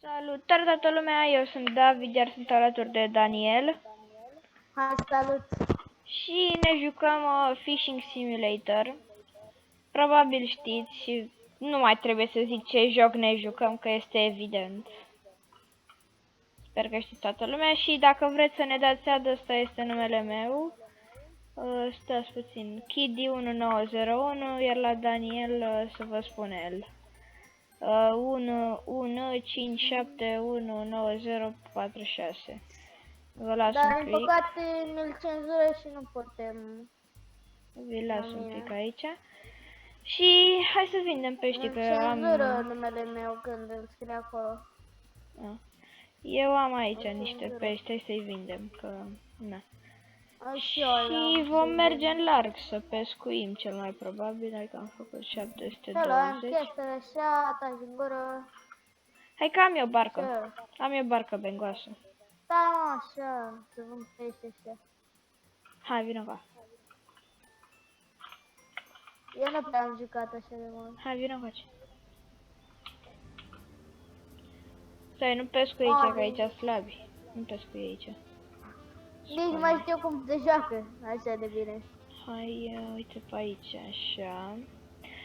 Salutare toată lumea, eu sunt David, iar sunt alături de Daniel. Hai, salut! Și ne jucăm Fishing Simulator. Probabil știți și nu mai trebuie să zic ce joc ne jucăm, că este evident. Sper că știți toată lumea și dacă vreți să ne dați seama, ăsta este numele meu. Stați puțin, Kiddy1901, iar la Daniel să vă spun el. 115719046. Vă las Dar, un din pic. păcate, mi-l cenzură și nu putem. Vi las un pic aici. Și hai să vindem pești, Mi-l că cenzură numele meu când îl scrie acolo. eu am aici niște pești, hai să-i vindem, că na. Și eu Și vom merge în larg să pescuim cel mai probabil, hai că am făcut Ăla, am 720. chestiile așa, taci din gură. Hai că am eu barcă. Ce? Am eu barcă bengoasă. Da, mă, așa, să vând pește așa. Hai, vină ca. Eu nu prea am jucat așa de mult. Hai, vină ca. Stai, nu pescu aici, că aici slabi. Nu pescu aici. Nici nu mai știu cum se joacă așa de bine. Hai, uite pe aici, așa.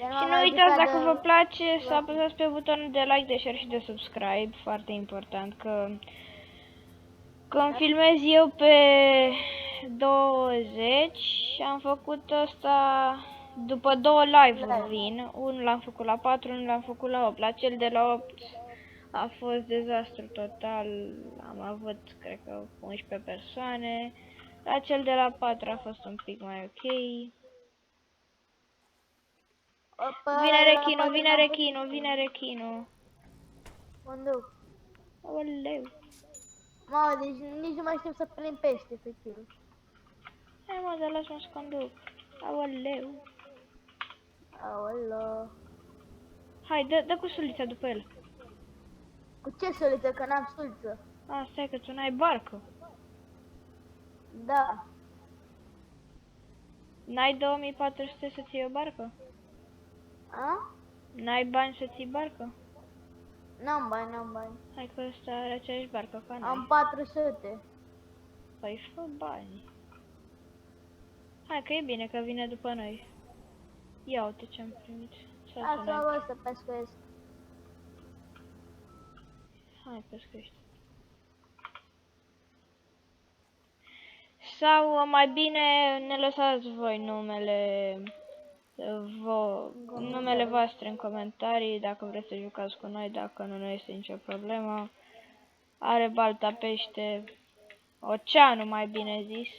Eu Și nu uitați, dacă vă place, să apăsați pe butonul de like, de share și de subscribe, foarte important, că când filmez eu pe 20, am făcut asta după 2 live-uri vin, unul l-am făcut la 4, unul l-am făcut la 8, la cel de la 8 a fost dezastru total, am avut, cred că, 11 persoane, la cel de la 4 a fost un pic mai ok. Vine rechinul, vine rechinul, vine rechinul. Conduc. Oleu. Mamă, deci nici nu mai știu să prind pește, efectiv. Hai mă, dar lasă-mă să conduc. Aoleu. Aoleu. Hai, dă cu sulița după el. Cu ce suliță, că n-am suliță? Stai că tu n-ai barcă. Da. N-ai 2400 să ții o barcă? A? N-ai bani să ții barcă? N-am bani, n-am bani. Hai că ăsta are aceeași barcă ca noi. Am 400. Păi fă bani. Hai că e bine că vine după noi. Ia uite ce-am primit. Asta mă să pescuiesc. Hai, pescuiește. Sau mai bine ne lăsați voi numele voastre în comentarii, dacă vreți să jucați cu noi, dacă nu este nicio problemă. Are balta pește, oceanul mai bine zis.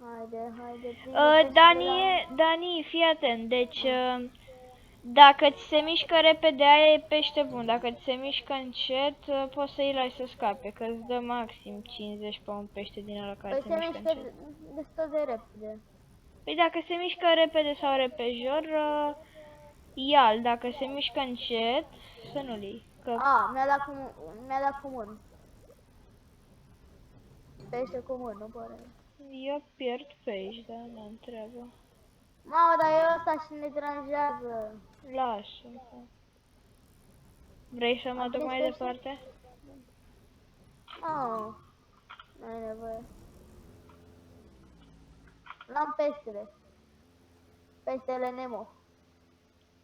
Haide. Dani, fii atent, deci dacă ți se mișcă repede, aia e pește bun, dacă ți se mișcă încet, poți să-i lași să scape, că îți dă maxim 50 pe un pește din ăla care se mișcă încet. destul de repede. Păi dacă se mișcă repede sau repejor, ia-l, dacă se mișcă încet, să nu-l iei. Mi-a dat comun. Pește comun, nu pare. Eu pierd pești, dar n-am treabă. Mamă, dar eu ăsta și ne deranjează. Lasă-mă. Vrei să mă duc mai departe? Oh, nu ai nevoie. L-am peștele. Peștele Nemo.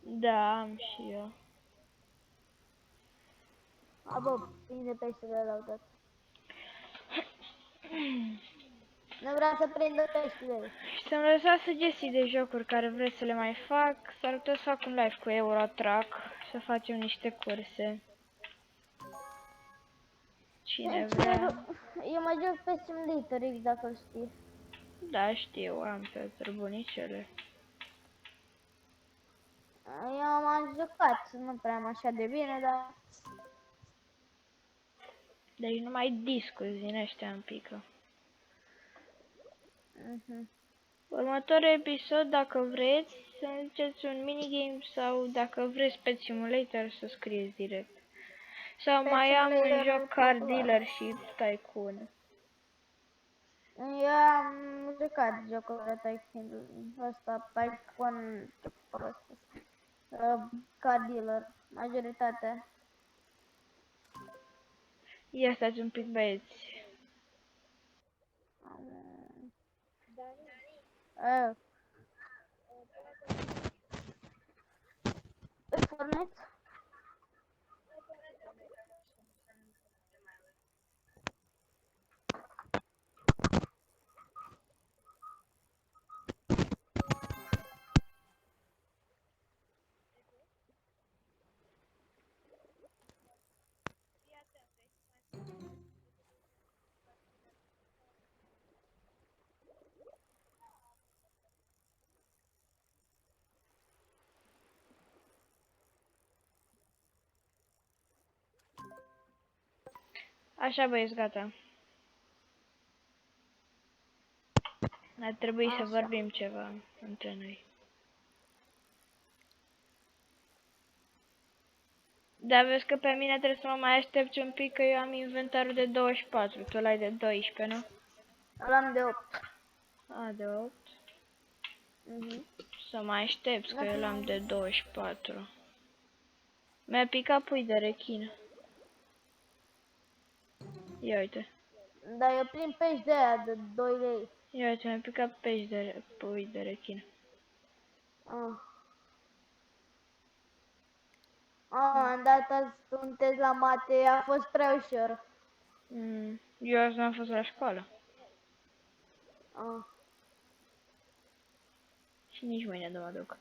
Da, am și eu. Bă, prinde peștele la dat. Nu vreau să prindă peștele. Și să-mi lăsați sugestii de jocuri care vreți să le mai fac. S-ar putea să fac un live cu Eurotrack, să facem niște curse. Cine vrea. Eu mai joc pe Simulator X, dacă îl știi. Da, știu, am pe bunicele. Eu m-am jucat, nu prea am așa de bine, dar... Deci numai discuri din ăștia îmi pică. Următorul episod, dacă vreți, să ziceți un minigame sau dacă vreți Pet Simulator să scrieți direct. Sau mai am un joc Car Dealership Tycoon. Eu am jucat jocul de Tycoon, ăsta, Tycoon, ce prost, Car Dealer, Majoritatea. Ia stați un pic, băieți. Uh, Fortnite? Așa, băieți, gata. Ar trebui să Așa. vorbim ceva între noi. Dar vezi că pe mine trebuie să mă mai aștepți un pic, că eu am inventarul de 24, tu l-ai de 12, nu? L-am de 8. A, de 8. Mhm. Să mai aștepți, că Da, eu l-am de 24. Mi-a picat pui de rechin. Ia uite. Dar eu prin pești de aia de 2 lei. Ia uite, mi-a picat pui de rechin. Ah. Am dat azi un test la mate, a fost prea ușor. Eu azi n-am fost la școală. Ah. Și nici mâine nu mă duc.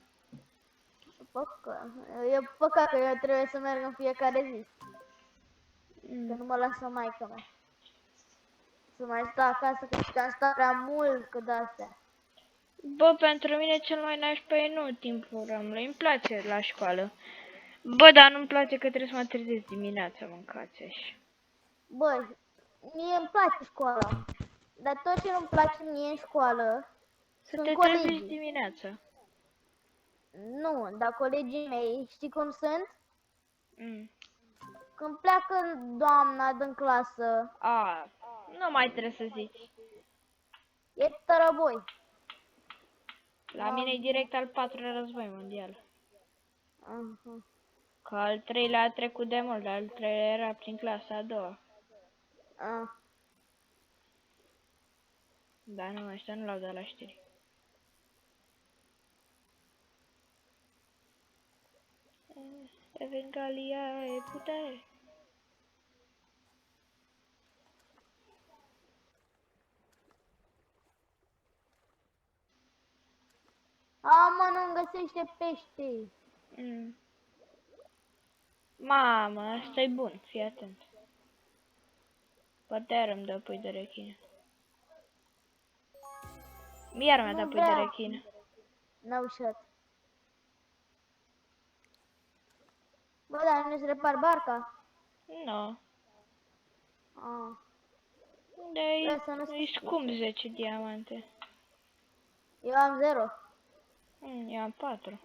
E păcat că eu trebuie să merg în fiecare zi. Că Mm. nu mă lasă maica mea. Să mai stau acasă, că am stat prea mult cu de-astea. Bă, pentru mine cel mai nașpa e nu timpul ramului. Îmi place la școală. Bă, dar nu-mi place că trebuie să mă trezesc dimineața, mâncați așa. Bă, mie îmi place școala. Dar tot ce nu-mi place mie în școală Să sunt te trezești colegii. dimineața. Nu, dar colegii mei, știi cum sunt? Mm. Când pleacă doamna din clasă, A, nu mai trebuie să zici. e tărăboi. La mine e direct al 4-lea război mondial. Aha. Că al 3-lea a trecut de mult, al 3-lea era prin clasa a doua. Ah. Dar nu, ăștia nu l-au dat la știri. Evengalia e putere. Mă, nu-mi găsește pește. Mm. Mamă, asta e bun, fii atent. Poate iar îmi dă pui de rechin. Iar mi-a dat Nu pui de vreau. rechin. N-au șat. Bă, dar nu-ți repar barca? Nu. Ah. De Să nu e scump 10 diamante. Eu am 0. Eu am 4.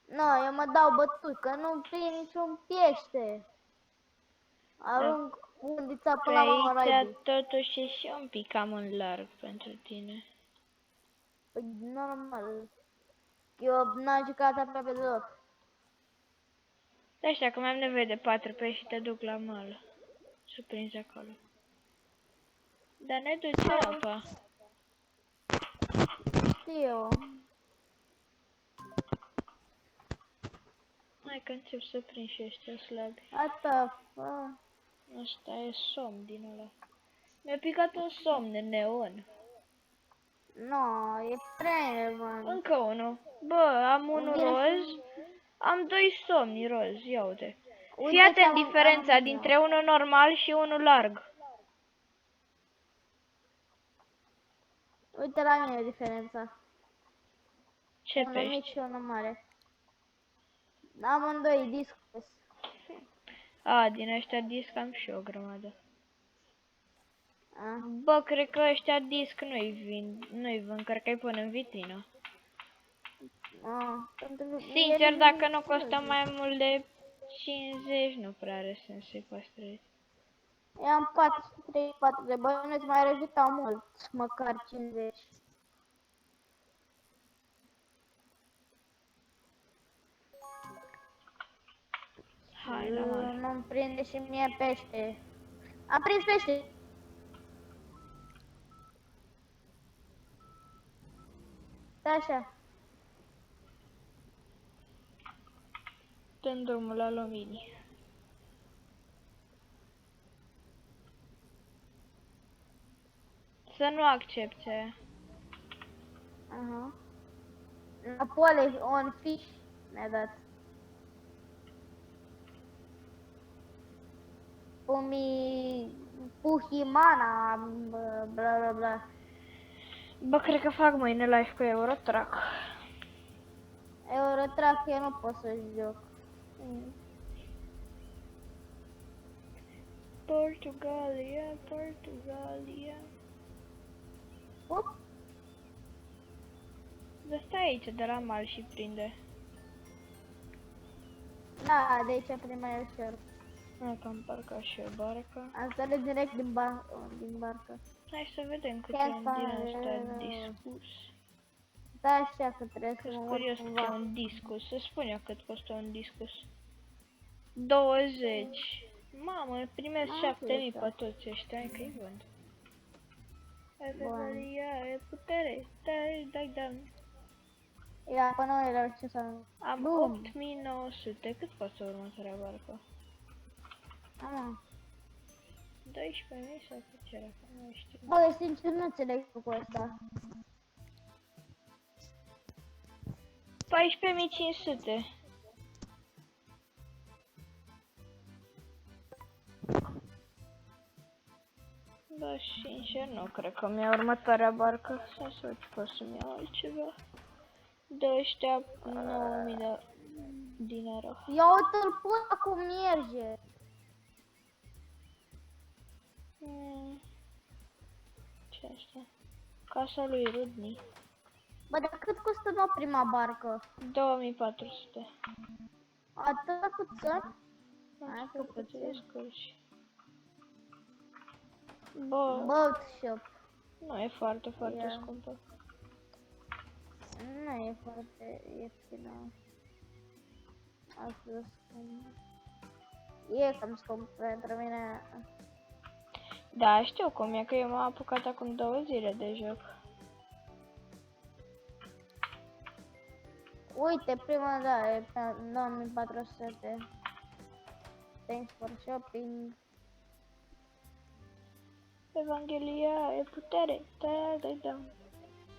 Nu, eu mă dau bătut, că nu prind niciun piește. Arunc undița Pe până la mama aici naibii. totuși e și un pic cam în larg pentru tine. Păi normal. Eu n-am jucat aproape deloc. Da, așa că mai am nevoie de 4 pești și te duc la mal. Să prinzi acolo. Dar ne duce apa. Știu. Hai că încep să prind și ăștia slabi. Asta. Asta e somn din ăla. Mi-a picat un somn de neon. Nu, e prea relevant. Încă unul. Bă, am unul Bine roz. și- Am 2 somni roz, ia uite. Fii Uite atent ce diferența am dintre unul normal și unul larg. Uite la mine diferența. Ce Unul mic pești? și unul mare. Amândoi discus. A, din ăștia disc am și eu o grămadă. Ah. Bă, cred că ăștia disc nu-i vând, cred că îi pun în vitrină. Sincer, dacă nu costă mai mult de 50, nu prea are sens să-i păstrezi. Eu am 434 de bănuți, mai rezultau mult, măcar 50. normal. Nu-mi prinde și mie pește. Am prins pește. Da, așa. Dăm drumul la lumini. Să nu accepte. Aha. Napole on fish mi-a dat. Puhimana, bla bla bla. Bă, cred că fac mâine live cu Eurotrack. Eurotrack eu nu pot să joc. Portugalia, Portugalia. Up. Dar stai aici de la mal și prinde. Da, de aici prima e ușor. Dacă am parcat și o barcă. Am sărit direct din barcă. Hai să vedem cât e Chiar un fain. din ăsta discus. Da, așa că trebuie să Că-s mă curios urc cât e cumva. un discus. Să spun eu cât costă un discus. 20. Mamă, primesc Mamă, 7000 ce pe toți ăștia, hai că-i vând. Bun. E putere, da. Ia, până nu erau ce să... Am Bum. 8900, cât costă următoarea barcă? Ama. 12.000 sau cât era, că nu știu. Bă, sincer nu înțeleg cu ăsta. 14.500. Bă, sincer, nu cred că mi-a următoarea barcă. Să văd ce pot să-mi iau altceva. De ăștia 9.000 de dinară. Ia uite-l pula cum merge. Ce asta? Casa lui Rudni. Bă, dar cât costă nou prima barcă? 2400. Atâta puțin? Hai că Să te puțin. descurci. Bă, Boat shop. nu e foarte Ia. scumpă. Nu e foarte ieftină. Asta scump. E cam scump pentru mine. Da, știu cum e, că eu m-am apucat acum 2 zile de joc. Uite, prima da, e pe 9400. Thanks for shopping. Evanghelia e putere. Da.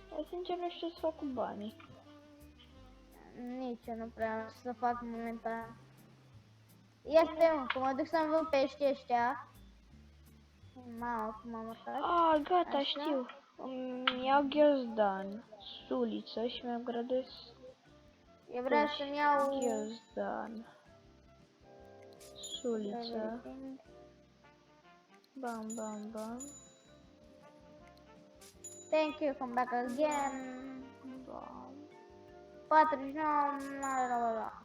Dar sincer nu știu ce să fac cu banii. Nici eu nu prea am să fac momentan. Este mă, că mă duc să-mi văd pești ăștia. Mamă, cum am urcat. Ah, gata, Așa? știu. Îmi iau ghiozdan, suliță și mi-am gradez Eu vreau să-mi iau... ghiozdan, suliță, bam. Thank you, come back again. Bam. 49, la.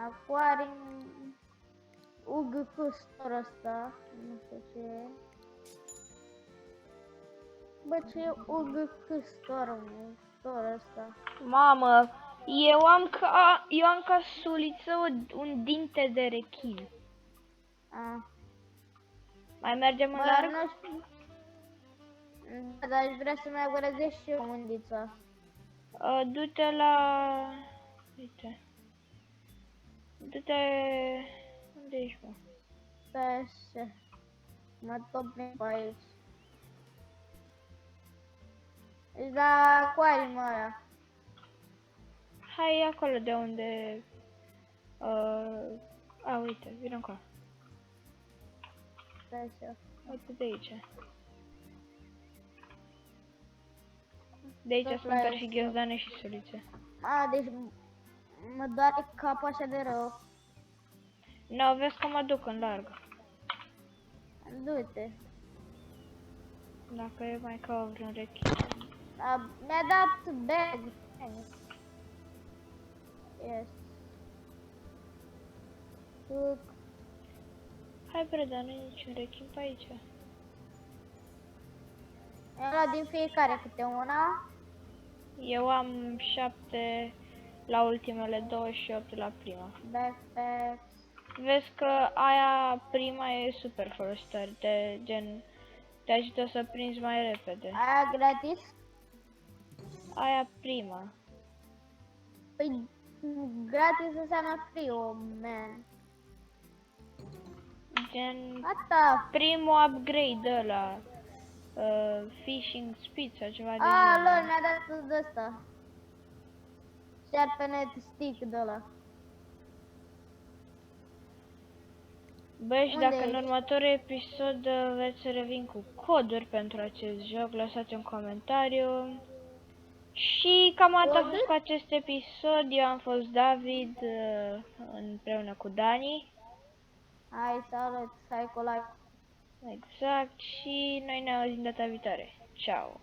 Aquarium. UGC store ăsta. Nu știu ce e. Bă, ce e UGC store, mă? Store ăsta. Mamă, eu am ca suliță un dinte de rechin. Ah. Mai mergem în Bă, larg? nu știu. Da, dar aș vrea să mai agorezesc și eu undița. Du-te la... Uite. Du-te... Unde ești, mă? Stai așa. Mă topim pe aici. Deci la aquarium ăla. Hai acolo de unde... uite, vino încoa. Stai așa. Uite de aici. De aici Tot sunt la per și asta. ghiozdane și sulițe. A, deci mă doare capul așa de rău. Nu, vezi că mă duc în larg. Du-te. Dacă e mai ca vreun rechin. Mi-a dat bag. Yes. Duc. Hai bre, dar nu e niciun rechin pe aici. Mi-am luat din fiecare câte una. Eu am 7 la ultimele 28 la prima. Backpacks. Vezi că aia prima e super folositoare, te ajută să prinzi mai repede. Aia gratis? Aia prima. Păi gratis înseamnă free, oh man. Gen Asta. primul upgrade ăla. Fishing speed sau ceva de Ah, genul. lol, mi-a dat de ăsta. Sharpenet stick de ăla. Bă, și Unde dacă în ești? următorul episod veți să revin cu coduri pentru acest joc, lăsați un comentariu. Și cam atât a fost Coduri? cu acest episod. Eu am fost David împreună cu Dani. Hai să arăt, hai cu like. Exact, și noi ne auzim data viitoare. Ciao!